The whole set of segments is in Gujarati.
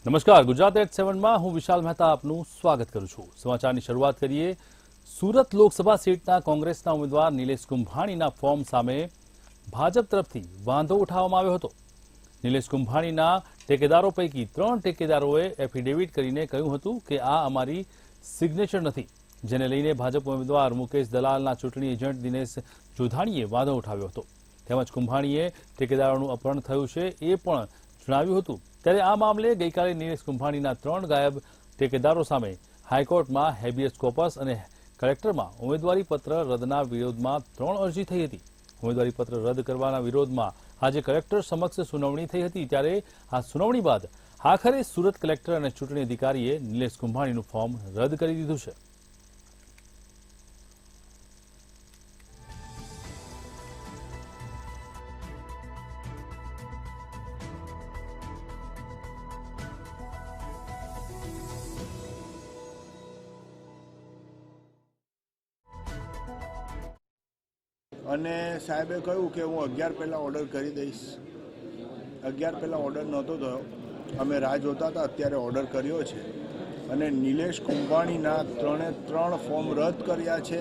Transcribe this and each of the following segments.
નમસ્કાર, ગુજરાત એટ 7માં હું વિશાલ મહેતા આપનું સ્વાગત કરું છું। સમાચારની શરૂઆત કરીએ। સુરત લોકસભા સીટના કોંગ્રેસના ઉમેદવાર નિલેશ કુંભાણીના ફોર્મ સામે ભાજપ તરફથી વાંધો ઉઠાવવામાં આવ્યો હતો। નિલેશ કુંભાણીના ટેકેદારો પૈકી 3 ટેકેદારોએ એફિડેવિટ કરીને કહ્યું હતું કે આ અમારી સિગ્નેચર નથી, જેને લઈને ભાજપ ઉમેદવાર મુકેશ દલાલના ચૂંટણી એજન્ટ દિનેશ જોધાણીએ વાંધો ઉઠાવ્યો હતો। તેમજ કુંભાણીએ ટેકેદારોનું અપહરણ થયું છે એ પણ જણાવ્યું હતું। ત્યારે આ મામલે ગઈકાલે નિલેશ કુંભાણીના 3 ગાયબ ટેકેદારો સામે હાઈકોર્ટમાં હેબિયસ કોર્પસ અને કલેક્ટરમાં ઉમેદવારી પત્ર રદના વિરોધમાં 3 અરજી થઈ હતી। ઉમેદવારી પત્ર રદ કરવાના વિરોધમાં આજે કલેક્ટર સમક્ષ સુનાવણી થઈ હતી। ત્યારે આ સુનાવણી બાદ આખરે સુરત કલેક્ટર અને ચૂંટણી અધિકારીએ નિલેશ કુંભાણીનું ફોર્મ રદ કરી દીધું છે। અને સાહેબે કહ્યું કે હું 11 પહેલાં ઓર્ડર કરી દઈશ। 11 પહેલાં ઓર્ડર નહોતો થયો, અમે રાહ જોતા હતા, અત્યારે ઓર્ડર કર્યો છે અને નિલેશ કુંભાણીના 3 ફોર્મ રદ કર્યા છે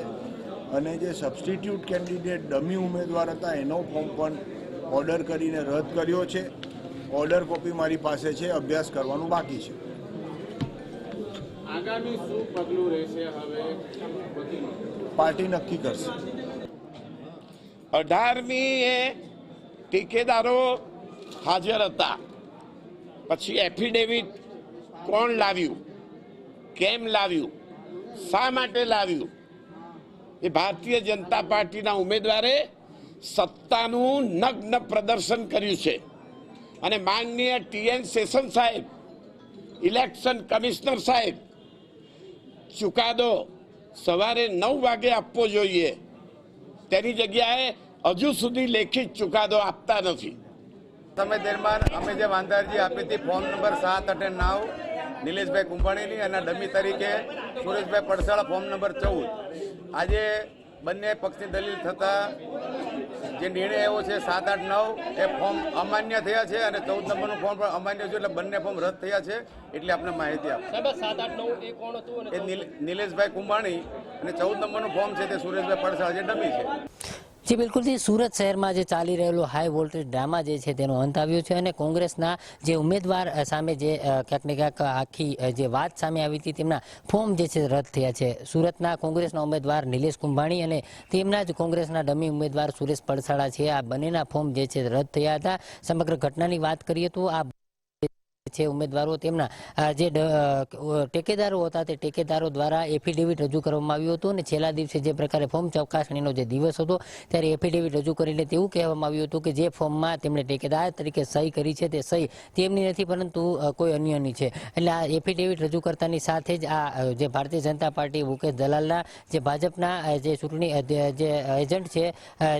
અને જે સબસ્ટિટ્યૂટ કેન્ડિડેટ ડમી ઉમેદવાર હતા એનો ફોર્મ પણ ઓર્ડર કરીને રદ કર્યો છે। ઓર્ડર કોપી મારી પાસે છે, અભ્યાસ કરવાનું બાકી છે। આગામી શું પગલું રહેશે હવે પાર્ટી નક્કી કરશે। 18મી ટેકેદારો હાજર હતા, પછી એફિડેવિટ કોણ લાવ્યું, કેમ લાવ્યું, શા માટે લાવ્યું, એ ભારતીય જનતા પાર્ટીના ઉમેદવારે સત્તાનું નગ્ન પ્રદર્શન કર્યું છે અને માનનીય TN સેશન સાહેબ, ઇલેક્શન કમિશનર સાહેબ, ચુકાદો સવારે 9 વાગે આપવો જોઈએ, તેની જગ્યાએ હજુ સુધી લેખિત ચુકાદો આપતા નથી। સમય દરમિયાન અમે જે વાંધા અરજી આપી હતી ફોર્મ નંબર 7, 8 અને 9 નિલેશભાઈ કુંભાણીની અને ડમી તરીકે સુરેશભાઈ પડસાળા ફોર્મ નંબર 14, આજે બંને પક્ષની દલીલ થતાં જે નિર્ણય આવ્યો છે 7, 8, 9 એ ફોર્મ અમાન્ય થયા છે અને 14 નંબરનું ફોર્મ પણ અમાન્ય છે, એટલે બંને ફોર્મ રદ થયા છે। એટલે આપણે માહિતી આપો। 7, 8, 9 એ કોણ હતું? એ નિલેશભાઈ કુંભાણી અને 14 નંબરનું ફોર્મ છે તે સુરેશભાઈ પડસાળા જે ડમી છે। જી બિલકુલથી સુરત શહેરમાં જે ચાલી રહેલો હાઈ વોલ્ટેજ ડ્રામા જે છે તેનો અંત આવ્યો છે અને કોંગ્રેસના જે ઉમેદવાર સામે જે ક્યાંક ને ક્યાંક આખી જે વાત સામે આવી હતી તેમના ફોર્મ જે છે રદ થયા છે। સુરતના કોંગ્રેસના ઉમેદવાર નિલેશ કુંભાણી અને તેમના જ કોંગ્રેસના ડમી ઉમેદવાર સુરેશ પડસાળા છે, આ બંનેના ફોર્મ જે છે રદ થયા હતા। સમગ્ર ઘટનાની વાત કરીએ તો આ છે ઉમેદવારો તેમના જે ટેકેદારો હતા તે ટેકેદારો દ્વારા એફિડેવિટ રજૂ કરવામાં આવ્યું હતું અને છેલ્લા દિવસે જે પ્રકારે ફોર્મ ચકાસણીનો જે દિવસ હતો ત્યારે એફિડેવિટ રજૂ કરીને તેવું કહેવામાં આવ્યું હતું કે જે ફોર્મમાં તેમણે ટેકેદાર તરીકે સહી કરી છે તે સહી તેમની નથી પરંતુ કોઈ અન્યની છે। એટલે આ એફિડેવિટ રજૂ કરતાની સાથે જ આ જે ભારતીય જનતા પાર્ટી મુકેશ દલાલના જે ભાજપના જે ચૂંટણી જે એજન્ટ છે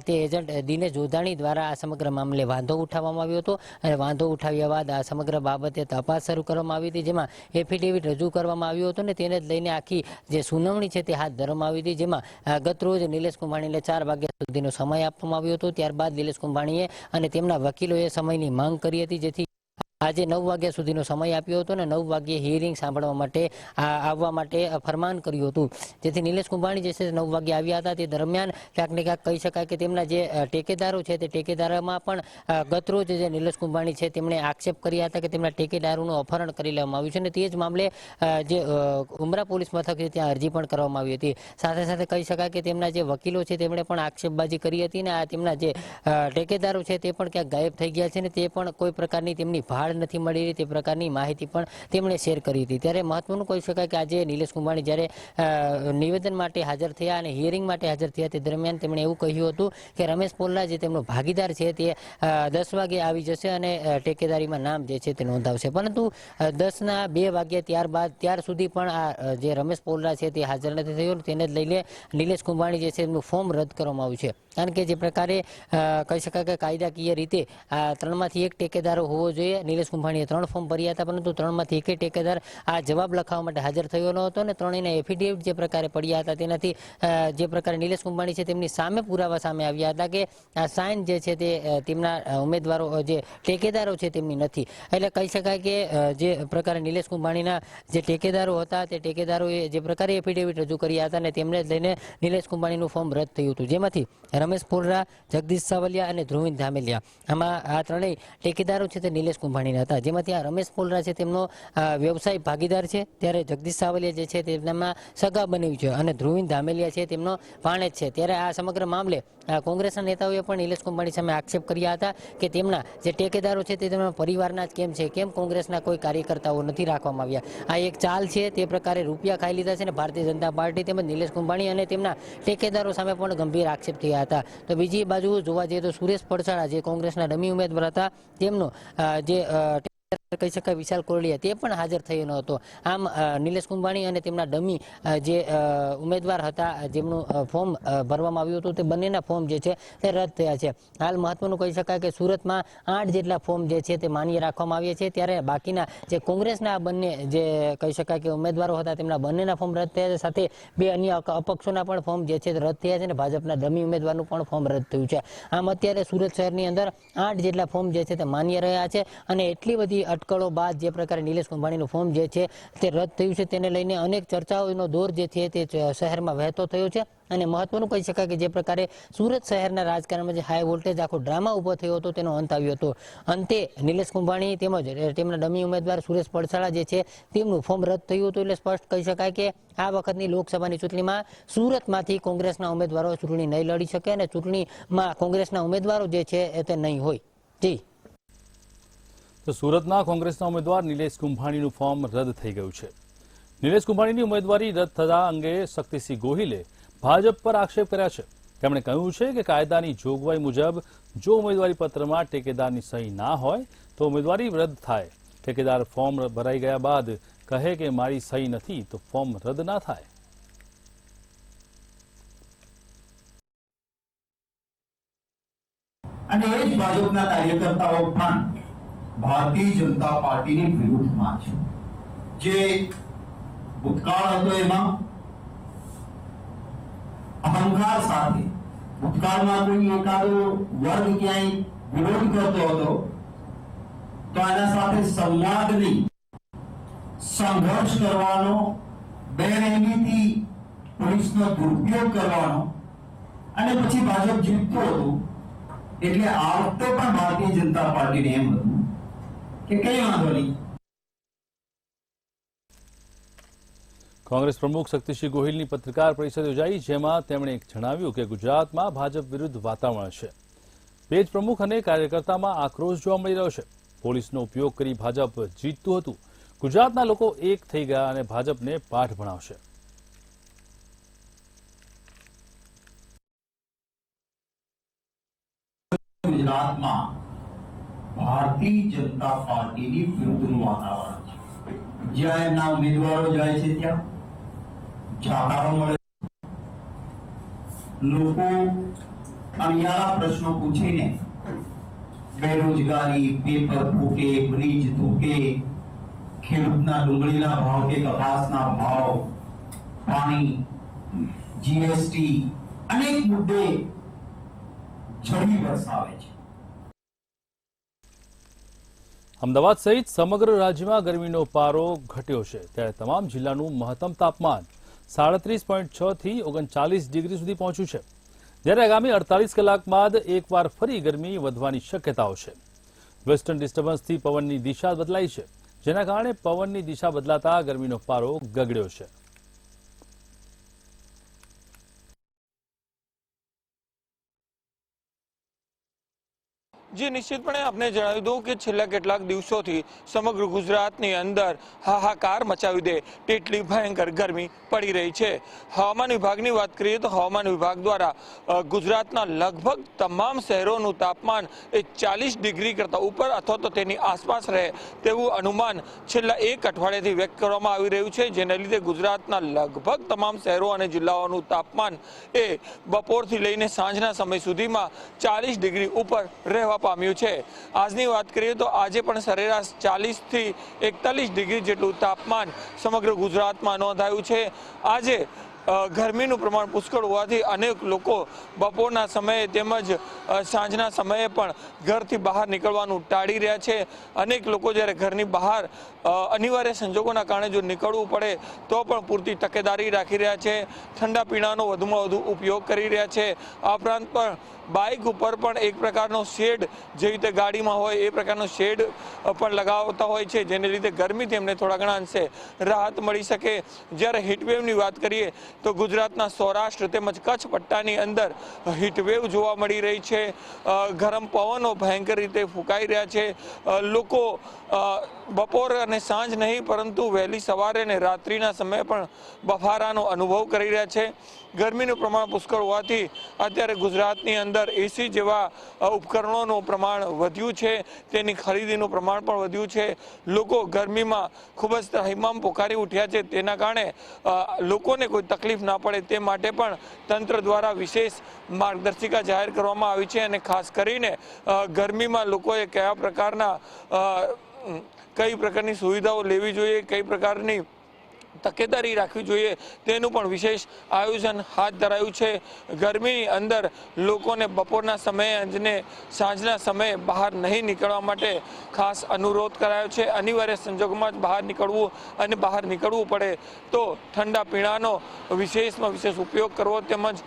તે એજન્ટ દિનેશ જોધાણી દ્વારા આ સમગ્ર મામલે વાંધો ઉઠાવવામાં આવ્યો હતો અને વાંધો ઉઠાવ્યા બાદ આ સમગ્ર બાબતે તપાસ શરૂ કરવામાં આવી હતી, જેમાં એફિડેવિટ રજૂ કરવામાં આવ્યો હતો અને તેને જ લઈને આખી જે સુનાવણી છે તે હાથ ધરવામાં આવી હતી, જેમાં ગત રોજ નિલેશ કુંભાણીને 4 વાગ્યા સુધીનો સમય આપવામાં આવ્યો હતો। ત્યારબાદ નિલેશ કુંભાણીએ અને તેમના વકીલોએ સમયની માંગ કરી હતી, જેથી આજે 9 વાગ્યા સુધીનો સમય આપ્યો હતો અને 9 વાગ્યે હિયરિંગ સાંભળવા માટે આવવા માટે ફરમાન કર્યું હતું, જેથી નિલેશ કુંભાણી જે છે 9 વાગ્યે આવ્યા હતા। તે દરમિયાન ક્યાંક ને ક્યાંક કહી શકાય કે તેમના જે ટેકેદારો છે તે ટેકેદારોમાં પણ ગતરોજ જે નિલેશ કુંભાણી છે તેમણે આક્ષેપ કર્યા હતા કે તેમના ટેકેદારોનું અપહરણ કરી લેવામાં આવ્યું છે અને તે જ મામલે જે ઉમરા પોલીસ મથક છે ત્યાં અરજી પણ કરવામાં આવી હતી। સાથે સાથે કહી શકાય કે તેમના જે વકીલો છે તેમણે પણ આક્ષેપબાજી કરી હતી અને આ તેમના જે ટેકેદારો છે તે પણ ક્યાંક ગાયબ થઈ ગયા છે અને તે પણ કોઈ પ્રકારની તેમની ભાળ નથી મળી રહી તે પ્રકારની માહિતી પણ તેમણે શેર કરી હતી। ત્યારે મહત્વનું કહી શકાય કે આજે નિલેશ કુંભાણી જ્યારે નિવેદન માટે હાજર થયા અને હિયરિંગ માટે હાજર થયા તે દરમિયાન તેમણે એવું કહ્યું હતું કે રમેશ પોલના જે તેમનો ભાગીદાર છે તે 10 વાગે આવી જશે અને ટેકેદારીમાં નામ જે છે તે નોંધાવશે, પરંતુ 10ના 2 વાગ્યા ત્યાર સુધી પણ આ જે રમેશ પોલરા છે તે હાજર નથી થયો। તેને જ લઈને નિલેશ કુંભાણી જે છે એમનું ફોર્મ રદ કરવામાં આવ્યું છે, કારણ કે જે પ્રકારે કહી શકાય કે કાયદાકીય રીતે 3માંથી 1 ટેકેદારો હોવો જોઈએ। નિલેશ કુંભાણીએ 3 ફોર્મ ભર્યા હતા, પરંતુ 3માંથી એકેય ટેકેદાર આ જવાબ લખાવવા માટે હાજર થયો ન હતો અને ત્રણેયના એફિડેવિટ જે પ્રકારે પડ્યા હતા તેનાથી જે પ્રકારે નિલેશ કુંભાણી છે તેમની સામે પુરાવા સામે આવ્યા હતા કે આ સાઇન જે છે તે તેમના ઉમેદવારો જે ટેકેદારો છે તેમની નથી. એટલે કહી શકાય કે જે પ્રકારે નિલેશ કુંભાણીના જે ટેકેદારો હતા તે ટેકેદારોએ જે પ્રકારે એફિડેવિટ રજૂ કર્યા હતા અને તેમને લઈને નિલેશ કુંભાણીનું ફોર્મ રદ થયું હતું, જેમાંથી રમેશ પોલરા, જગદીશ સાવલિયા અને ધ્રુવિન ધામેલિયા આમાં આ ત્રણેય ટેકેદારો છે તે નિલેશ કુંભાણીના હતા. જેમાંથી આ રમેશ પોલરા છે તેમનો વ્યવસાય ભાગીદાર છે, ત્યારે જગદીશ સાવલિયા જે છે તેમનામાં સગા બન્યું છે અને ધ્રુવિન ધામેલિયા છે તેમનો ભાણેજ છે. ત્યારે આ સમગ્ર મામલે કોંગ્રેસના નેતાઓએ પણ નિલેશ કુંભાણી સામે આક્ષેપ કર્યા હતા કે તેમના જે ટેકેદારો છે તે તેમના પરિવારના જ કેમ છે, કેમ કોંગ્રેસના કોઈ કાર્યકર્તાઓ નથી રાખવામાં આવ્યા. આ એક ચાલ છે, તે પ્રકારે રૂપિયા ખાઈ લીધા છે અને ભારતીય જનતા પાર્ટી તેમજ નિલેશ કુંભાણી અને તેમના ટેકેદારો સામે પણ ગંભીર આક્ષેપ થયા હતા. તો બીજી બાજુ જોવા જઈએ તો સુરેશ પડસાળા જે કોંગ્રેસના ડમી ઉમેદવાર હતા તેમનો જે કહી શકાય વિશાલ કોરડિયા તે પણ હાજર થયો ન હતો. આમ નિલેશ કુંભાણી અને તેમના ડમી જે ઉમેદવાર હતા જેમનું ફોર્મ ભરવામાં આવ્યું હતું તે બંનેના ફોર્મ જે છે તે રદ થયા છે. હાલ મહત્વનું કહી શકાય કે સુરતમાં 8 જેટલા ફોર્મ જે છે તે માન્ય રાખવામાં આવ્યા છે, ત્યારે બાકીના જે કોંગ્રેસના બંને જે કહી શકાય કે ઉમેદવારો હતા તેમના બંનેના ફોર્મ રદ થયા છે, સાથે 2 અન્ય અપક્ષોના પણ ફોર્મ જે છે તે રદ થયા છે અને ભાજપના ડમી ઉમેદવારનું પણ ફોર્મ રદ થયું છે. આમ અત્યારે સુરત શહેરની અંદર 8 જેટલા ફોર્મ જે છે તે માન્ય રહ્યા છે અને એટલી બધી અટકળો બાદ જે પ્રકારે નિલેશ કુંભાણીનું ફોર્મ જે છે તે રદ થયું છે તેને લઈને અનેક ચર્ચાઓનો દોર જે છે તે શહેરમાં વહેતો થયો છે. અને મહત્વનું કહી શકાય કે જે પ્રકારે સુરત શહેરના રાજકારણમાં જે હાઈ વોલ્ટેજ આખો ડ્રામા ઉભો થયો હતો તેનો અંત આવ્યો હતો. અંતે નિલેશ કુંભાણી તેમજ તેમના ડમી ઉમેદવાર સુરેશ પડસાળા જે છે તેમનું ફોર્મ રદ થયું હતું. એટલે સ્પષ્ટ કહી શકાય કે આ વખતની લોકસભાની ચૂંટણીમાં સુરતમાંથી કોંગ્રેસના ઉમેદવારો ચૂંટણી નહીં લડી શકે અને ચૂંટણીમાં કોંગ્રેસના ઉમેદવારો જે છે તે નહીં હોય. જી તો સુરતના કોંગ્રેસના ઉમેદવાર નિલેશ કુંભાણીનું ફોર્મ રદ થઈ ગયું છે. નિલેશ કુંભાણીની ઉમેદવારી રદ થતા અંગે શક્તિસિંહ ગોહિલે ભાજપ પર આક્ષેપ કર્યા છે. તેમણે કહ્યું છે કે કાયદાની જોગવાઈ મુજબ જો ઉમેદવારી પત્રમાં ટેકેદારની સહી ના હોય તો ઉમેદવારી રદ થાય. ઠેકેદાર ફોર્મ ભરાઈ ગયા બાદ કહે કે મારી સહી નથી તો ફોર્મ રદ ના થાય. અને એ જ ભાજપના કાર્યકર્તાઓ પણ ભારતીય જનતા પાર્ટીની વિરુદ્ધમાં છે. જે ભૂતકાળ હતો એમાં અહંકાર સાથે ભૂતકાળમાં કોઈ એકાદો વર્ગ ક્યાંય વિરોધ કરતો હતો તો આના સાથે સંવાદ નહીં, સંઘર્ષ કરવાનો, બેરહેમીથી પોલીસનો દુરુપયોગ કરવાનો અને પછી ભાજપ જીતતું હતું. એટલે આ વખતે પણ ભારતીય જનતા પાર્ટીને એમ હતું કે કઈ વાંધો નહીં. કોંગ્રેસ પ્રમુખ શક્તિસિંહ ગોહિલની પત્રકાર પરિષદ યોજાઈ, જેમાં તેમણે જણાવ્યું કે ગુજરાતમાં ભાજપ વિરુદ્ધ વાતાવરણ છે. પેજ પ્રમુખ અને કાર્યકર્તામાં આક્રોશ જોવા મળી રહ્યો છે. પોલીસનો ઉપયોગ કરી ભાજપ જીતતું હતું. ગુજરાતના લોકો એક થઈ ગયા અને ભાજપને પાઠ ભણાવશે. ગુજરાતમાં ભારતીય જનતા પાર્ટીની વિરુદ્ધનું વાતાવરણ છે. જ્યાં એમના ઉમેદવારો જાય છે ત્યાં જાકારો મળે, લોકો અણિયાળા પ્રશ્નો પૂછીને બેરોજગારી, પેપર ફૂટે, બ્રિજ તૂટે, ખેડૂતના ડુંગળીના ભાવ કે કપાસના ભાવ, પાણી, જીએસટી અનેક મુદ્દે ઝડી વરસાવે છે. અમદાવાદ સહિત સમગ્ર રાજ્યમાં ગરમીનો પારો ઘટ્યો છે, ત્યારે તમામ જિલ્લાનું મહત્તમ તાપમાન 37.6 થી 39 ડિગ્રી સુધી પહોંચ્યું છે. જ્યારે આગામી 48 કલાક બાદ એકવાર ફરી ગરમી વધવાની શક્યતાઓ છે. વેસ્ટર્ન ડિસ્ટર્બન્સથી પવનની દિશા બદલાઈ છે, જેના કારણે પવનની દિશા બદલાતા ગરમીનો પારો ગગડ્યો છે. જે નિશ્ચિતપણે આપણે જણાવી દઉં કે છેલ્લા કેટલાક દિવસોથી સમગ્ર ગુજરાતની અંદર હાહાકાર મચાવી દે તેટલી ભયંકર ગરમી પડી રહી છે. હવામાન વિભાગની વાત કરીએ તો હવામાન વિભાગ દ્વારા ગુજરાતના લગભગ તમામ શહેરોનું તાપમાન એ 40 ડિગ્રી કરતાં ઉપર અથવા તો તેની આસપાસ રહે તેવું અનુમાન છેલ્લા એક અઠવાડિયાથી વ્યક્ત કરવામાં આવી રહ્યું છે, જેને લીધે ગુજરાતના લગભગ તમામ શહેરો અને જિલ્લાઓનું તાપમાન એ બપોરથી લઈને સાંજના સમય સુધીમાં 40 ડિગ્રી ઉપર રહેવા પામ્યું છે। આજની વાત કરીએ તો આજે પણ સરેરાશ 40 થી 41 ડિગ્રી જેટલું તાપમાન સમગ્ર ગુજરાતમાં નોંધાયું છે। આજે ગરમીનું પ્રમાણ પુષ્કળ હોવાથી અનેક લોકો બપોરના સમયે તેમજ સાંજના સમયે પણ ઘરથી બહાર નીકળવાનું ટાળી રહ્યા છે। અનેક લોકો જ્યારે ઘરની બહાર અનિવાર્ય સંજોગોના કારણે જો નીકળવું પડે તો પણ પૂરતી તકેદારી રાખી રહ્યા છે। ઠંડા પીણાનો વધુમાં વધુ ઉપયોગ કરી રહ્યા છે। આ ઉપરાંત પણ બાઇક ઉપર પણ એક પ્રકારનો શેડ જે રીતે ગાડીમાં હોય એ પ્રકારનો શેડ પણ લગાવતા હોય છે, જેને લીધે ગરમીથી એમને થોડા ઘણા અંશે રાહત મળી શકે। જ્યારે હીટવેવની વાત કરીએ તો ગુજરાતના સૌરાષ્ટ્ર તેમજ કચ્છ પટ્ટાની અંદર હીટવેવ જોવા મળી રહી છે। ગરમ પવનો ભયંકર રીતે ફૂંકાઈ રહ્યા છે। લોકો બપોર અને સાંજ નહીં પરંતુ વહેલી સવારે અને રાત્રિના સમયે પણ બફારાનો અનુભવ કરી રહ્યા છે। ગરમીનું પ્રમાણ પુષ્કળ હોવાથી અત્યારે ગુજરાતની અંદર એસી જેવા ઉપકરણોનું પ્રમાણ વધ્યું છે, તેની ખરીદીનું પ્રમાણ પણ વધ્યું છે। લોકો ગરમીમાં ખૂબ જ ત્રાહિમામ પોકારી ઉઠ્યા છે, તેના કારણે લોકોને કોઈ તકલીફ ના પડે તે માટે પણ તંત્ર દ્વારા વિશેષ માર્ગદર્શિકા જાહેર કરવામાં આવી છે। અને ખાસ કરીને ગરમીમાં લોકોએ કઈ પ્રકારની સુવિધાઓ લેવી જોઈએ, કઈ પ્રકારની તકેદારી રાખવી જોઈએ તેનું પણ વિશેષ આયોજન હાથ ધરાયું છે। ગરમીની અંદર લોકોને બપોરના સમયે અને સાંજના સમયે બહાર નહીં નીકળવા માટે ખાસ અનુરોધ કરાયો છે। અનિવાર્ય સંજોગોમાં જ બહાર નીકળવું અને બહાર નીકળવું પડે તો ઠંડા પીણાનો વિશેષમાં વિશેષ ઉપયોગ કરવો તેમજ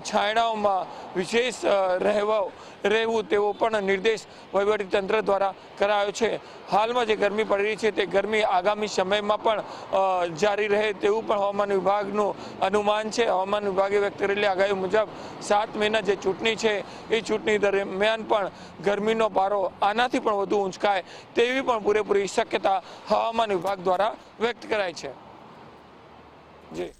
છાંયડાઓમાં વિશેષ રહેવું તેવો પણ નિર્દેશ વહીવટીતંત્ર દ્વારા કરાયો છે। હાલમાં જે ગરમી પડી રહી છે તે ગરમી આગામી સમયમાં પણ જારી રહે તેવું પણ હવામાન વિભાગનું અનુમાન છે। હવામાન વિભાગે વ્યક્ત કરેલી આગાહી મુજબ 7 મેના જે ચૂંટણી છે એ ચૂંટણી દરમિયાન પણ ગરમીનો પારો આનાથી પણ વધુ ઊંચકાય તેવી પણ પૂરેપૂરી શક્યતા હવામાન વિભાગ દ્વારા વ્યક્ત કરાઈ છે। જી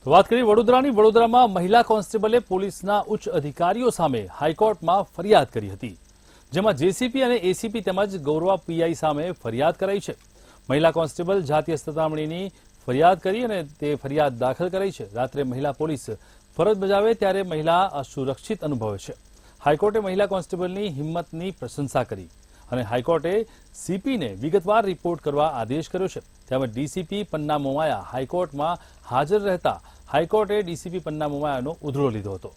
તો વાત કરીએ વડોદરાની। વડોદરામાં મહિલા કોન્સ્ટેબલે પોલીસના ઉચ્ચ અધિકારીઓ સામે હાઈકોર્ટમાં ફરિયાદ કરી હતી, જેમાં જેસીપી અને એસીપી તેમજ ગૌરવા પીઆઈ સામે ફરિયાદ કરાઈ છે। મહિલા કોન્સ્ટેબલ જાતીય સતામણીની ફરિયાદ કરી અને તે ફરિયાદ દાખલ કરાઈ છે। રાત્રે મહિલા પોલીસ ફરજ બજાવે ત્યારે મહિલા અસુરક્ષિત અનુભવે છે। હાઈકોર્ટે મહિલા કોન્સ્ટેબલની હિંમતની પ્રશંસા કરી અને હાઈકોર્ટે સીપીને વિગતવાર રિપોર્ટ કરવા આદેશ કર્યો છે। તેમજ ડીસીપી પન્ના મોમાયા હાઈકોર્ટમાં હાજર રહેતા હાઈકોર્ટે ડીસીપી પન્ના મોમાયાનો ઉધડો લીધો હતો।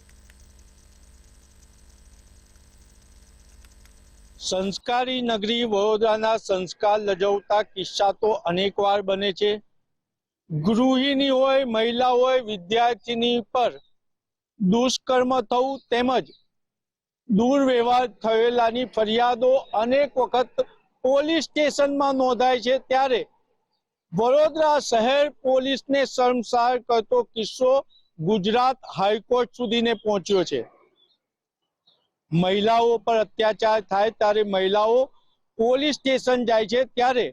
સંસ્કારી નગરી વડોદરાના સંસ્કાર લજવતા કિસ્સા તો અનેકવાર બને છે। ગૃહિણી હોય, મહિલા હોય, વિદ્યાર્થીની પર દુષ્કર્મ થવું તેમજ દુર્વ્યવહાર થયેલાની ફરિયાદો અનેક વખત પોલીસ સ્ટેશનમાં નોંધાય છે। ત્યારે વડોદરા શહેર પોલીસને શર્મસાર કરતો કિસ્સો ગુજરાત હાઈકોર્ટ સુધીને પહોંચ્યો છે। મહિલાઓ પર અત્યાચાર થાય ત્યારે મહિલાઓ પોલીસ સ્ટેશન જાય છે, ત્યારે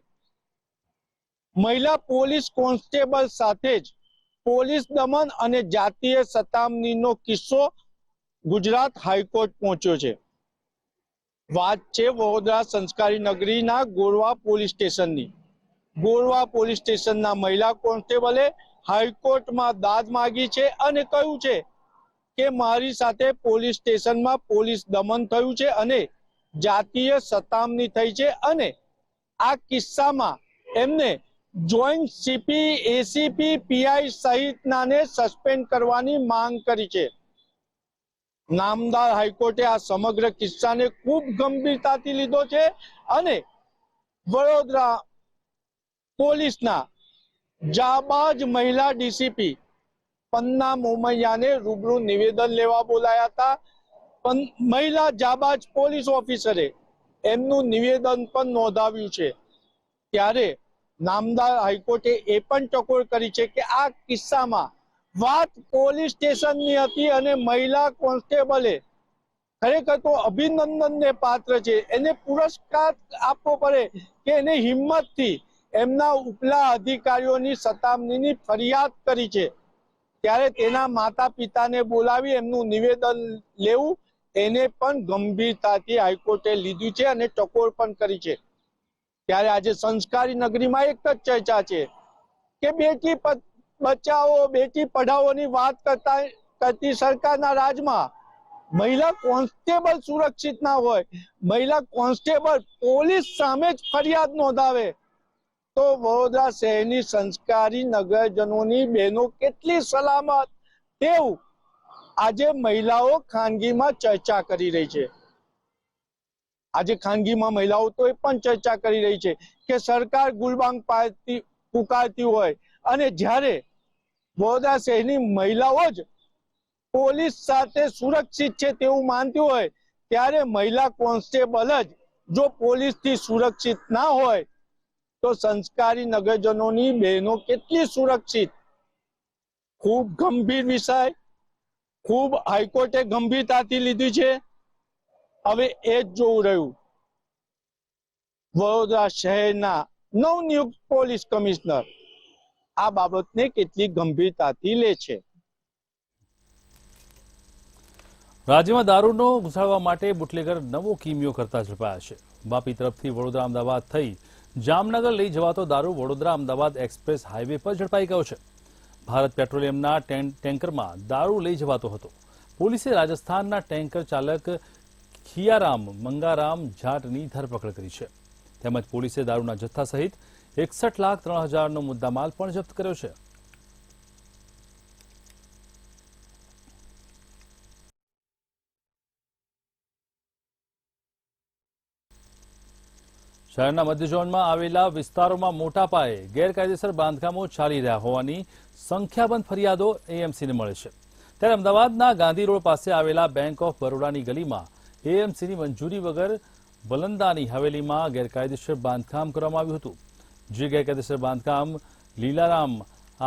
મહિલા પોલીસ કોન્સ્ટેબલ સાથે જ પોલીસ દમન અને જાતીય સતામણીનો કિસ્સો ગુજરાત હાઈકોર્ટ પહોંચ્યો છે। વાત છે વડોદરા સંસ્કારી નગરીના ગોરવા પોલીસ સ્ટેશનની। ગોરવા પોલીસ સ્ટેશનના મહિલા કોન્સ્ટેબલે હાઈકોર્ટમાં દાદ માંગી છે અને કહ્યું છે કે મારી સાથે પોલીસ સ્ટેશનમાં પોલીસ દમન થયું છે અને જાતીય સતામણી થઈ છે અને આ કિસ્સામાં એમને જોઈન્ટ સીપી, એસીપી, પીઆઈ સહિતનાને સસ્પેન્ડ કરવાની માંગ કરી છે। નામદાર હાઈકોર્ટે આ સમગ્ર કિસ્સાને ખૂબ ગંભીરતાથી લીધો છે અને વડોદરા પોલીસના જાબાજ મહિલા ડીસીપી પન્ના મોમૈયાને રૂબરૂ નિવેદન લેવા બોલાયા હતા। પણ મહિલા જાબાજ પોલીસ ઓફિસરે એમનું નિવેદન પણ નોંધાવ્યું છે। ત્યારે નામદાર હાઈકોર્ટે એ પણ ટકોર કરી છે કે આ કિસ્સામાં વાત પોલીસ સ્ટેશનની હતી અને મહિલા કોન્સ્ટેબલે ખરેખર તો અભિનંદનને પાત્ર છે। એને પુરસ્કાર આપવો પડે કે એને હિંમતથી એમના ઉપલા અધિકારીઓની સતામણીની ફરિયાદ કરી છે। ત્યારે તેના માતા પિતાને બોલાવી એમનું નિવેદન લેવું એને પણ ગંભીરતાથી હાઈકોર્ટે લીધું છે અને ટકોર પણ કરી છે। ત્યારે આજે સંસ્કારી નગરીમાં એક જ ચર્ચા છે કે બેટી બચાવો, બેટી પઢાઓની વાત કરતી સરકારના રાજમાં મહિલા કોન્સ્ટેબલ સુરક્ષિત ના હોય, મહિલા કોન્સ્ટેબલ પોલીસ સામે જ ફરિયાદ નોંધાવે, તો વડોદરા શહેરની સંસ્કારી નગરજનોની બહેનો કેટલી સલામત, તેવું આજે મહિલાઓ ખાનગીમાં ચર્ચા કરી રહી છે. આજે ખાનગીમાં મહિલાઓ તો એ પણ ચર્ચા કરી રહી છે કે સરકાર ગુલબાંગ પુકારતી હોય અને જ્યારે વડોદરા શહેરની મહિલાઓ જ પોલીસ સાથે સુરક્ષિત છે તેવું માનતી હોય, ત્યારે મહિલા કોન્સ્ટેબલ જ જો પોલીસથી સુરક્ષિત ના હોય તો સંસ્કારી નગરજનોની બહેનો કેટલી સુરક્ષિત? ખૂબ ગંભીર વિષય, ખૂબ હાઈકોર્ટે ગંભીરતાથી લીધી છે. હવે એ જ જોવું રહ્યું વડોદરા શહેરના નવનિયુક્ત પોલીસ કમિશનર આ બાબતને કેટલી ગંભીરતાથી લે છે. રાજ્યમાં દારૂનો ઘુસાડવા માટે બુટલેગર નવો કિમિયો કરતા ઝડપાયા છે. વાપી તરફથી વડોદરા અમદાવાદ થઈ જામનગર લઈ જવાતો દારૂ વડોદરા અમદાવાદ એક્સપ્રેસ હાઈવે પર ઝડપાઈ ગયો છે. ભારત પેટ્રોલિયમના ટેન્કરમાં દારૂ લઈ જવાતો હતો. પોલીસે રાજસ્થાનના ટેન્કર ચાલક ખિયારામ મંગારામ જાટની ધરપકડ કરી છે. તેમજ પોલીસે દારૂના જથ્થા સહિત 61,03,000નો મુદ્દામાલ પણ જપ્ત કર્યો છે. શહેરના મધ્ય ઝોનમાં આવેલા વિસ્તારોમાં મોટા પાયે ગેરકાયદેસર બાંધકામો ચાલી રહ્યા હોવાની સંખ્યાબંધ ફરિયાદો એએમસીને મળે છે. ત્યારે અમદાવાદના ગાંધી રોડ પાસે આવેલા બેંક ઓફ બરોડાની ગલીમાં એએમસીની મંજૂરી વગર બલંદાની હવેલીમાં ગેરકાયદેસર બાંધકામ કરવામાં આવ્યું હતું. જે ગેરકાયદેસર બાંધકામ લીલારામ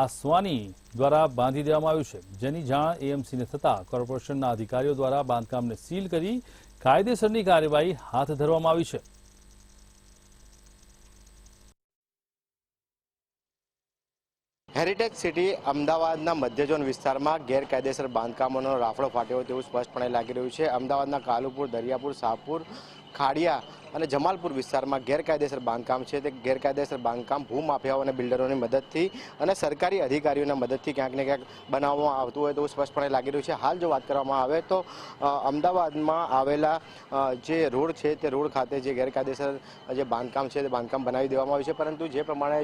આસવાની દ્વારા બાંધી દેવામાં આવ્યું છે, જેની જાણ એએમસીને થતાં કોર્પોરેશનના અધિકારીઓ દ્વારા બાંધકામને સીલ કરી કાયદેસરની કાર્યવાહી હાથ ધરવામાં આવી છે. હેરિટેજ સિટી અમદાવાદના મધ્ય ઝોન વિસ્તારમાં ગેરકાયદેસર બાંધકામોનો રાફડો ફાટ્યો તેવું સ્પષ્ટપણે લાગી રહ્યું છે. અમદાવાદના કાલુપુર, દરિયાપુર, શાહપુર, ખાડિયા અને જમાલપુર વિસ્તારમાં ગેરકાયદેસર બાંધકામ છે. તે ગેરકાયદેસર બાંધકામ ભૂમાફિયાઓ અને બિલ્ડરોની મદદથી અને સરકારી અધિકારીઓના મદદથી ક્યાંક ને ક્યાંક બનાવવામાં આવતું હોય તેવું સ્પષ્ટપણે લાગી રહ્યું છે. હાલ જો વાત કરવામાં આવે તો અમદાવાદમાં આવેલા જે રોડ છે તે રોડ ખાતે જે ગેરકાયદેસર જે બાંધકામ છે તે બાંધકામ બનાવી દેવામાં આવ્યું છે. પરંતુ જે પ્રમાણે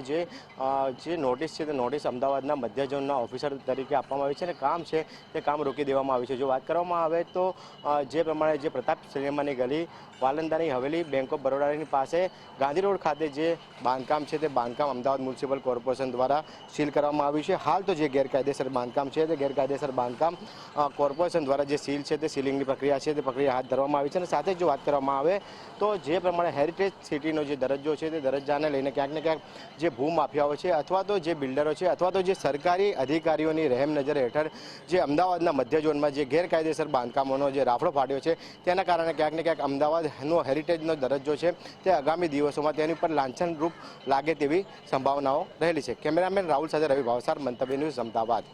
જે નોટિસ છે તે નોટિસ અમદાવાદના મધ્ય ઝોનના ઓફિસર તરીકે આપવામાં આવી છે અને કામ છે તે કામ રોકી દેવામાં આવ્યું છે. જો વાત કરવામાં આવે તો જે પ્રમાણે જે પ્રતાપ સિનેમાની ગલી, વાલંદાની હવેલી, બેંક ઓફ બરોડાની પાસે ગાંધી રોડ ખાતે જે બાંધકામ છે તે બાંધકામ અમદાવાદ મ્યુનિસિપલ કોર્પોરેશન દ્વારા સીલ કરવામાં આવ્યું છે. હાલ તો જે ગેરકાયદેસર બાંધકામ છે તે ગેરકાયદેસર બાંધકામ કોર્પોરેશન દ્વારા જે સીલ છે તે સીલિંગની પ્રક્રિયા છે તે પ્રક્રિયા હાથ ધરવામાં આવી છે. અને સાથે જો વાત કરવામાં આવે તો જે પ્રમાણે હેરિટેજ સિટીનો જે દરજ્જો છે તે દરજ્જાને લઈને ક્યાંક ને ક્યાંક જે ભૂમાફિયાઓ છે અથવા તો જે બિલ્ડરો છે અથવા તો જે સરકારી અધિકારીઓની રહેમ નજર હેઠળ જે અમદાવાદના મધ્ય ઝોનમાં જે ગેરકાયદેસર બાંધકામોનો જે રાફડો ફાટ્યો છે તેના કારણે ક્યાંક ને ક્યાંક અમદાવાદનો હેરિટેજનો દરજ્જો છે તે આગામી દિવસોમાં તેની પર લાંછન રૂપ લાગે તેવી સંભાવનાઓ રહેલી છે. કેમેરામેન રાહુલ સાથે રવિ ભાવસાર, મંતવ્ય ન્યૂઝ, અમદાવાદ.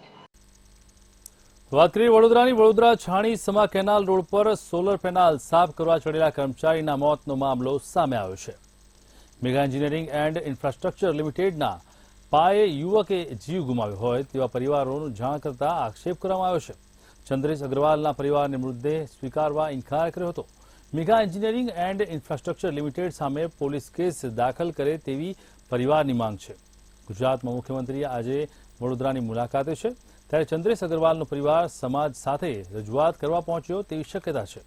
વાત કરીએ વડોદરાની. વડોદરા છાણી સમા કેનાલ રોડ પર સોલર પેનલ સાફ કરવા ચડેલા કર્મચારીના મોતનો મામલો સામે આવ્યો છે. મેગા એન્જિનિયરિંગ એન્ડ ઇન્ફ્રાસ્ટ્રક્ચર લિમિટેડના પાયે યુવકે જીવ ગુમાવ્યો હોય તેવા પરિવારોનું જાણ કરતા આક્ષેપ કરવામાં આવ્યો છે. ચંદ્રેશ અગ્રવાલના પરિવારને મૃતદેહ સ્વીકારવા ઇનકાર કર્યો હતો. Mega engineering and infrastructure limited સામે પોલીસ કેસ દાખલ કરે તેવી પરિવારની માંગ છે. ગુજરાતમાં મુખ્યમંત્રી આજે વડોદરાની મુલાકાતે છે, ત્યારે ચંદ્રેશ અગ્રવાલનો પરિવાર સમાજ સાથે રજૂઆત કરવા પહોંચ્યો તેવી શક્યતા છે.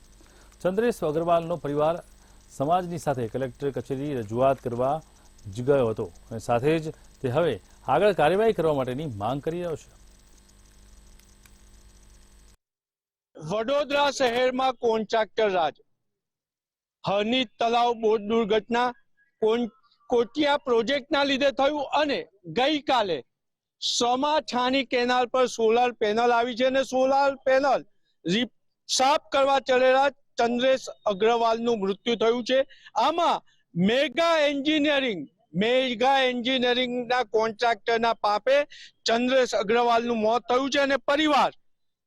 ચંદ્રેશ અગ્રવાલનો પરિવાર સમાજની સાથે કલેક્ટર કચેરી રજૂઆત કરવા જ ગયો હતો અને સાથે જ તે હવે આગળ કાર્યવાહી કરવા માટેની માંગ કરી રહ્યો છે. વડોદરા શહેરમાં કોન્ટ્રાક્ટર રાજ, હરની તલાવ બોટ દુર્ઘટના કોટિયા પ્રોજેક્ટના લીધે થયું અને ગઈકાલે સમા છાણી કેનાલ પર સોલાર પેનલ આવી છે અને સોલાર પેનલ સાફ કરવા ચડેલા ચંદ્રેશ અગ્રવાલનું મૃત્યુ થયું છે. આમાં મેગા એન્જિનિયરિંગના કોન્ટ્રાક્ટરના પાપે ચંદ્રેશ અગ્રવાલનું મોત થયું છે અને પરિવાર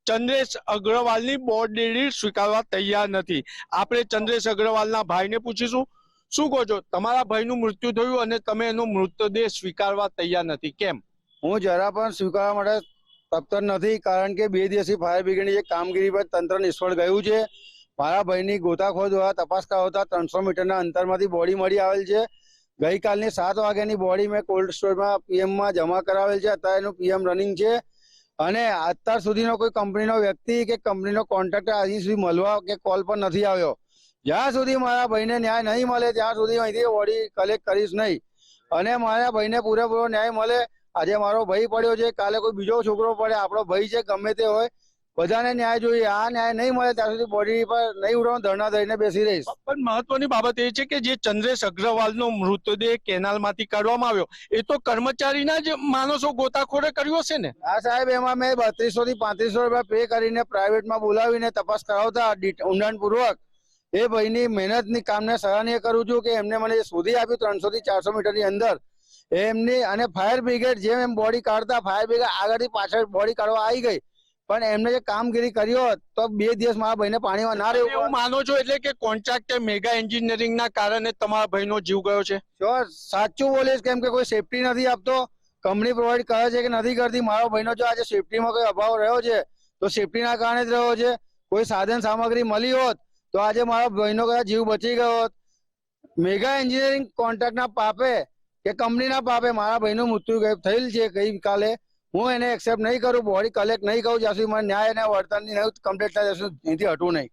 ચંદ્રેશ અગ્રવાલની બોડી સ્વીકારવા તૈયાર નથી. આપણે ચંદ્રેશ અગ્રવાલના ભાઈને પૂછીશું, શું કહો છો? તમારા ભાઈનું મૃત્યુ થયું અને તમે એનો મૃતદેહ સ્વીકારવા તૈયાર નથી, કેમ? હું જરા પણ સ્વીકારવા માટે તપ્તર નથી, કારણ કે 2 દિવસથી ફાયર બ્રિગેડની જે કામગીરી પર તંત્ર નિષ્ફળ ગયું છે. મારા ભાઈની ગોતાખોદ દ્વારા તપાસ કરાવતા 300 મીટરના અંતરમાંથી બોડી મળી આવેલ છે. ગઈકાલની 7 વાગ્યાની બોડી મેં કોલ્ડ સ્ટોરમાં પીએમમાં જમા કરાવેલ છે. અત્યારે એનું પીએમ રનિંગ છે અને અત્યાર સુધીનો કોઈ કંપનીનો વ્યક્તિ કે કંપનીનો કોન્ટ્રાક્ટર હજી સુધી મળવા કે કોલ પર નથી આવ્યો. જ્યાં સુધી મારા ભાઈને ન્યાય નહીં મળે ત્યાં સુધી અહીંથી બોડી કલેક્ટ કરીશ નહીં અને મારા ભાઈને પૂરેપૂરો ન્યાય મળે. આજે મારો ભાઈ પડ્યો છે, કાલે કોઈ બીજો છોકરો પડે, આપણો ભાઈ છે, ગમે તે હોય, બધાને ન્યાય જોઈએ. આ ન્યાય નહીં મળે ત્યાં સુધી બોડી પર નહીં ઉઠવાનું, ધરણા દઈને બેસી રહીશ. પણ મહત્વની બાબત એ છે કે જે ચંદ્રેશ અગ્રવાલનો મૃતદેહ કેનાલમાંથી કાઢવામાં આવ્યો એ તો કર્મચારીના જ માણસો ગોતાખોરે કર્યો છે ને. હા સાહેબ, એમાં મેં 3200 થી 3500 રૂપિયા પે કરીને પ્રાઇવેટમાં બોલાવીને તપાસ કરાવતા ઊંડાણપૂર્વક એ ભાઈની મહેનતની કામને સરાહનીય કરું છું કે એમને મને શોધી આપ્યું 300 થી 400 મીટરની અંદર એમની. અને ફાયર બ્રિગેડ જેમ એમ બોડી કાઢતા ફાયર બ્રિગેડ આગળથી પાછળ બોડી કાઢવા આવી ગઈ, પણ એમને જે કામગીરી કર્યો તો 2 દિવસ મારા ભાઈને પાણીમાં ના રહેવું. એવું માનો છો એટલે કે કોન્ટ્રાક્ટર મેગા એન્જિનિયરિંગના કારણે તમારા ભાઈનો જીવ ગયો છે? સાચું બોલીશ, કેમ કે કોઈ સેફટી નથી આપતો. કંપની પ્રોવાઈડ કરે છે કે નથી કરતી. મારો ભાઈનો જો આજે સેફટીમાં કોઈ અભાવ રહ્યો છે તો સેફટીના કારણે જ રહ્યો છે. કોઈ સાધન સામગ્રી મળી હોત તો આજે મારા ભાઈનો કદાચ જીવ બચી ગયો હોત. મેગા એન્જિનિયરિંગ કોન્ટ્રાક્ટના પાપે કે કંપનીના પાપે મારા ભાઈનું મૃત્યુ થયેલ છે ગઈકાલે. હું એને એક્સેપ્ટ નહીં કરું, બોડી કલેક્ટ નહીં કરું જ્યાં સુધી મને ન્યાય અને વળતરની કમ્પ્લીટ થાય ત્યાં સુધી અહીંથી હટવું નહીં.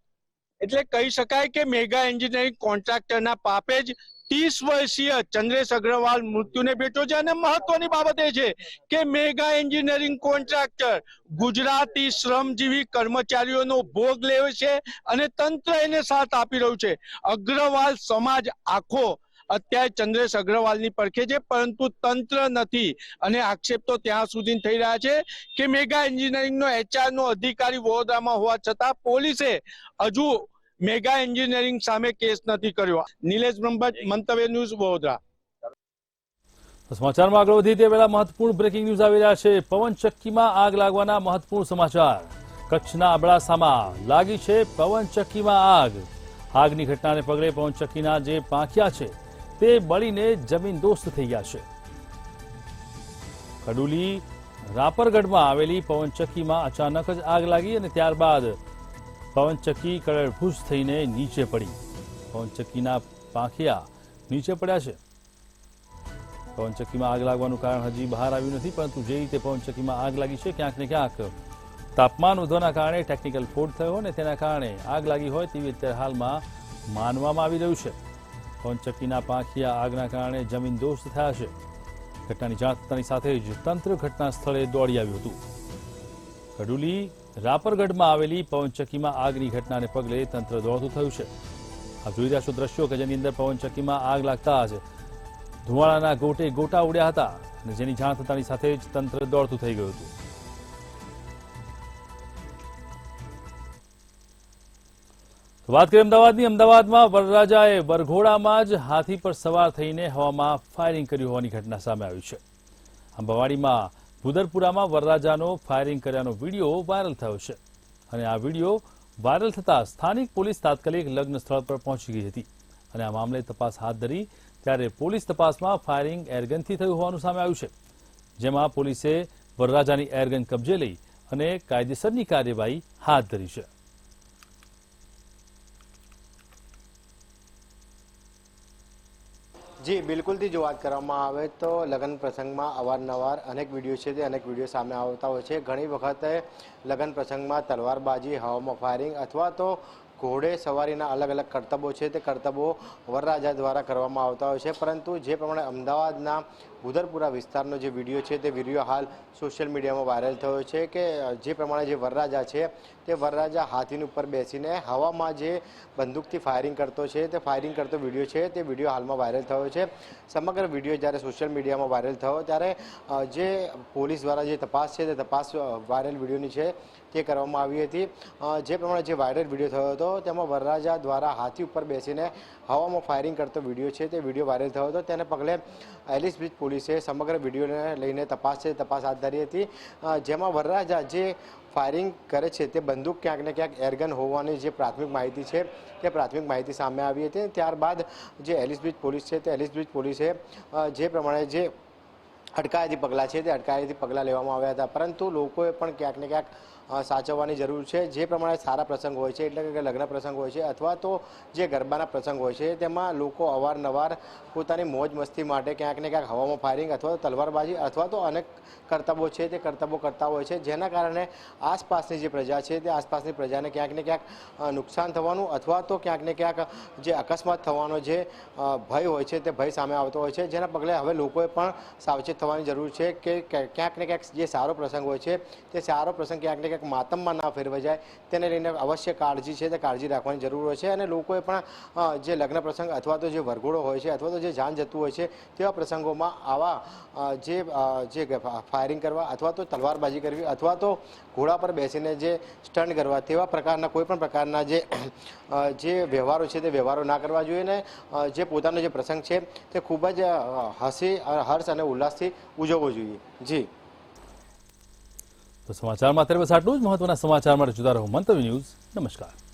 એટલે કહી શકાય કે મેગા એન્જિનિયરિંગ કોન્ટ્રાક્ટરના પાપે જ 30 વર્ષીય ચંદ્રેશ અગ્રવાલ મૃત્યુને ભેટ્યો છે. અને મહત્વની બાબત એ છે કે મેગા એન્જિનિયરિંગ કોન્ટ્રાક્ટર ગુજરાતી શ્રમજીવી કર્મચારીઓનો ભોગ લે છે અને તંત્ર એને સાથ આપી રહ્યું છે. અગ્રવાલ સમાજ આખો અત્યારે ચંદ્રેશ અગ્રવાલની પડખે છે, પરંતુ તંત્ર નથી. અને આક્ષેપ તો ત્યાં સુધી થઈ રહ્યા છે કે મેગા એન્જિનિયરિંગનો HR નો અધિકારી વડોદરામાં હોવા છતાં પોલીસે હજુ મેગા એન્જિનિયરિંગ સામે કેસ નથી કર્યો. નિલેશ બ્રહ્મભટ્ટ, મંતવ્ય ન્યૂઝ, વડોદરા. સમાચારમાં આગળ વધી તે પહેલા મહત્વપૂર્ણ બ્રેકિંગ ન્યૂઝ આવી રહ્યા છે. પવનચક્કીમાં આગ લાગવાના મહત્વપૂર્ણ સમાચાર. કચ્છના અબડાસામાં લાગી છે પવનચક્કીમાં આગ. આગની ઘટનાને પગલે પવનચક્કીના જે પાંખિયા છે તે બળીને જમીનદોસ્ત થઈ ગયા છે. ખડુલી રાપરગઢમાં આવેલી પવનચક્કીમાં અચાનક જ આગ લાગી અને ત્યારબાદ પવનચક્કી કળભૂસ થઈને નીચે પડી. પવનચક્કીના પાંખિયા નીચે પડ્યા છે. પવનચક્કીમાં આગ લાગવાનું કારણ હજી બહાર આવ્યું નથી, પરંતુ જે રીતે પવનચક્કીમાં આગ લાગી છે ક્યાંક ને ક્યાંક તાપમાન વધવાના કારણે ટેકનિકલ ફોલ્ટ થયો અને તેના કારણે આગ લાગી હોય તેવી અત્યારે હાલમાં માનવામાં આવી રહ્યું છે. પવનચક્કીના પાંખિયા આગના કારણે જમીનદોસ્ત થયા છે. ઘટનાની જાણ થતાની સાથે જ તંત્ર ઘટના સ્થળે દોડી આવ્યું હતું. ખડુલી રાપરગઢમાં આવેલી પવનચક્કીમાં આગની ઘટનાને પગલે તંત્ર દોડતું થયું છે. આપ જોઈ રહ્યા છો દ્રશ્યો કે જેની અંદર પવનચક્કીમાં આગ લાગતા જ ધુમાડાના ગોટે ગોટા ઉડ્યા હતા અને જેની જાણ થતાની સાથે જ તંત્ર દોડતું થઈ ગયું હતું. વાત કરીએ અમદાવાદની. અમદાવાદમાં વરરાજાએ વરઘોડામાં જ હાથી પર સવાર થઈને હવામાં ફાયરિંગ કર્યું હોવાની ઘટના સામે આવી છે. અંબાવાડીમાં ભુદરપુરામાં વરરાજાનો ફાયરિંગ કર્યાનો વિડીયો વાયરલ થયો છે અને આ વિડીયો વાયરલ થતાં સ્થાનિક પોલીસ તાત્કાલિક લગ્ન સ્થળ પર પહોંચી ગઈ હતી અને આ મામલે તપાસ હાથ ધરી. ત્યારે પોલીસ તપાસમાં ફાયરિંગ એરગનથી થયું હોવાનું સામે આવ્યું છે, જેમાં પોલીસે વરરાજાની એરગન કબજે લઈ અને કાયદેસરની કાર્યવાહી હાથ ધરી છે. જી બિલકુલથી જો વાત કરવામાં આવે તો લગ્ન પ્રસંગમાં અવારનવાર અનેક વિડીયો છે તે અનેક વિડીયો સામે આવતા હોય છે. ઘણી વખતે લગ્ન પ્રસંગમાં તલવારબાજી, હવામાં ફાયરિંગ અથવા તો ઘોડે સવારીના અલગ અલગ કરતબો છે તે કરતબો વરરાજા દ્વારા કરવામાં આવતા હોય છે. પરંતુ જે પ્રમાણે અમદાવાદના ભુદરપુરા વિસ્તારનો જે વિડીયો છે તે વિડીયો હાલ સોશિયલ મીડિયામાં વાયરલ થયો છે કે જે પ્રમાણે જે વરરાજા છે તે વરરાજા હાથીની ઉપર બેસીને હવામાં જે બંદૂકથી ફાયરિંગ કરતો છે તે ફાયરિંગ કરતો વિડીયો છે તે વિડીયો હાલમાં વાયરલ થયો છે. સમગ્ર વિડીયો જ્યારે સોશિયલ મીડિયામાં વાયરલ થયો ત્યારે જે પોલીસ દ્વારા જે તપાસ છે તે તપાસ વાયરલ વિડીયોની છે તે કરવામાં આવી હતી. જે પ્રમાણે જે વાયરલ વિડીયો થયો હતો તેમાં વરરાજા દ્વારા હાથી ઉપર બેસીને હવામાં ફાયરિંગ કરતો વિડીયો છે તે વિડીયો વાયરલ થયો હતો. તેને પગલે એલિસ બ્રિજ પોલીસે સમગ્ર વિડીયોને લઈને તપાસ હાથ ધરી હતી. જેમાં વરરાજા જે ફાયરિંગ કરે છે તે બંદૂક ક્યાંક ને ક્યાંક એરગન હોવાની જે પ્રાથમિક માહિતી છે તે પ્રાથમિક માહિતી સામે આવી હતી. ત્યારબાદ જે એલિસ બ્રિજ પોલીસ છે તે એલિસ બ્રિજ પોલીસે જે પ્રમાણે જે અટકાયતી પગલાં છે તે અટકાયતી પગલાં લેવામાં આવ્યા હતા, પરંતુ લોકોએ પણ ક્યાંક ને ક્યાંક સાચવવાની જરૂર છે. જે પ્રમાણે સારા પ્રસંગ હોય છે, એટલે કે લગ્ન પ્રસંગ હોય છે અથવા તો જે ગરબાના પ્રસંગ હોય છે, તેમાં લોકો અવારનવાર પોતાની મોજ મસ્તી માટે ક્યાંક ને ક્યાંક હવામાં ફાયરિંગ અથવા તો તલવારબાજી અથવા તો અનેક કરતબો છે તે કરતબો કરતા હોય છે, જેના કારણે આસપાસની જે પ્રજા છે તે આસપાસની પ્રજાને ક્યાંક ને ક્યાંક નુકસાન થવાનું અથવા તો ક્યાંક ને ક્યાંક જે અકસ્માત થવાનો જે ભય હોય છે તે ભય સામે આવતો હોય છે, જેના પગલે હવે લોકોએ પણ સાવચેત થવાની જરૂર છે કે ક્યાંક ને ક્યાંક જે સારો પ્રસંગ હોય છે તે સારો પ્રસંગ ક્યાંક ને ક્યાંક માતમમાં ના ફેરવાઈ જાય તેને લઈને અવશ્ય કાળજી છે તે કાળજી રાખવાની જરૂર હોય છે. અને લોકોએ પણ જે લગ્ન પ્રસંગ અથવા તો જે વરઘોડો હોય છે અથવા તો જે જાન જતું હોય છે તેવા પ્રસંગોમાં આવા જે ફાયરિંગ કરવા અથવા તો તલવારબાજી કરવી અથવા તો ઘોડા પર બેસીને જે સ્ટન્ટ કરવા તેવા પ્રકારના કોઈ પણ પ્રકારના જે વ્યવહારો છે તે વ્યવહારો ના કરવા જોઈએ. ને જે પોતાનો જે પ્રસંગ છે તે ખૂબ જ હર્ષ અને ઉલ્લાસથી ઉજવવો જોઈએ. જી તો સમાચારમાં અત્યારે બસ આટલું જ. મહત્વના સમાચાર માટે જોતા રહો મંતવ્ય ન્યૂઝ. નમસ્કાર.